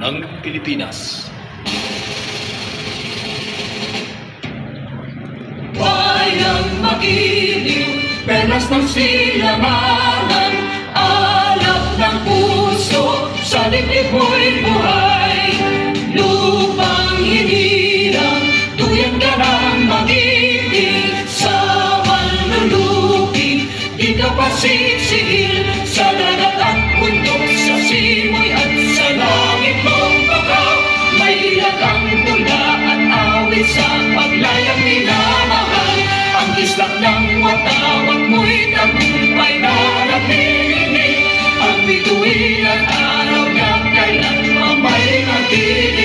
ng Pilipinas. Bayang magiliw, perlas ng silanganan, alap ng puso, sa dibdib mo'y buhay. Lupang hinirang, tuyan ka ng mag-ibig, sa manlulupi, di ka pasisihil, sa dagat at bundok, sa simoy at sa langit mong bakaw. May lagang tula at awit sa paglayang minamahal, ang kislap ng watawat mo'y tagumpay na napinig, ang bituin at araw na kailan mamay natin.